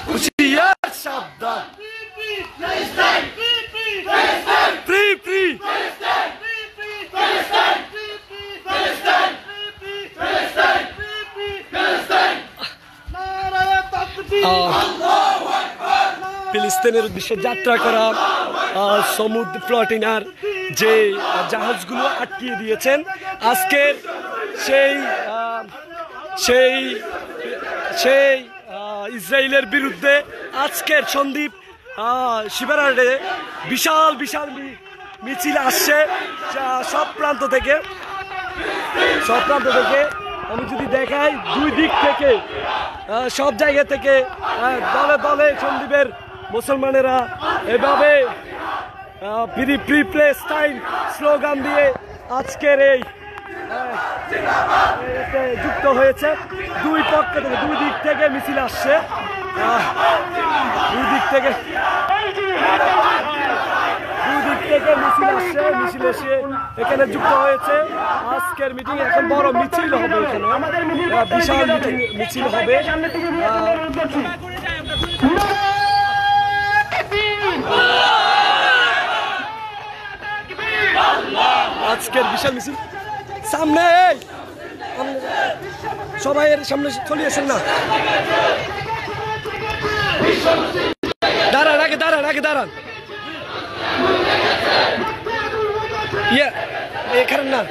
হুঁশিয়ার সাবধান, free free, ফিলিস্তিনের উদ্দেশ্যে যাত্রা করা সমুদ্র প্লটিনার যে জাহাজগুলো আটকিয়ে দিয়েছেন আজকের সেই সেই সেই ইসরায়েলের বিরুদ্ধে আজকের সন্দ্বীপ শিবারাডে বিশাল বিশাল মিছিল আসছে সব প্রান্ত থেকে। আমি যদি দেখাই দুই দিক থেকে সব জায়গা থেকে দলে দলে সন্দ্বীপের মুসলমানেরা এভাবে প্রি প্যালেস্টাইন স্লোগান দিয়ে আজকের এই যুক্ত হয়েছে। দুই পক্ষ থেকে দুই দিক থেকে মিছিল আসছে, দুই দিক থেকে মিছিল এসে এখানে যুক্ত হয়েছে। আজকের মিটিং এখন বড় মিছিল হবে, এখানে বিশাল মিছিল হবে। আজকের বিশাল মিছিল সামনে, সবাই এর সামনে চলে আসেন না, দাঁড়ান আগে দাঁড়ান এখানে না।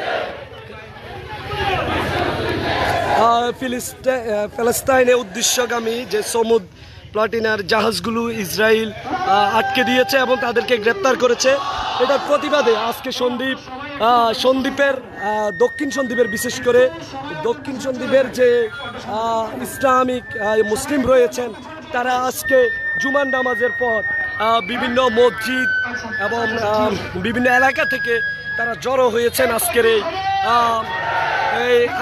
প্যালেস্টাইনে উদ্দেশ্যগামী যে সমুদ্র প্লাটিনার জাহাজগুলো ইসরায়েল আটকে দিয়েছে এবং তাদেরকে গ্রেপ্তার করেছে, এটার প্রতিবাদে আজকে সন্দ্বীপের দক্ষিণ সন্দ্বীপের বিশেষ করে দক্ষিণ সন্দ্বীপের যে ইসলামিক মুসলিম রয়েছেন তারা আজকে জুমার নামাজের পর বিভিন্ন মসজিদ এবং বিভিন্ন এলাকা থেকে তারা জড়ো হয়েছেন আজকের এই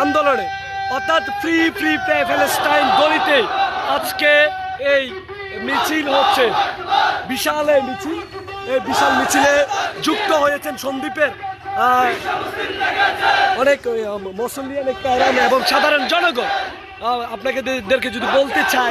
আন্দোলনে, অর্থাৎ ফ্রি প্যালেস্টাইন গলিতে আজকে এই মিছিল হচ্ছে। বিশাল এই বিশাল মিছিলে যুক্ত হয়েছেন সন্দ্বীপের অনেক মুসলিম এবং সাধারণ জনগণ। আপনাদেরকে যদি বলতে চাই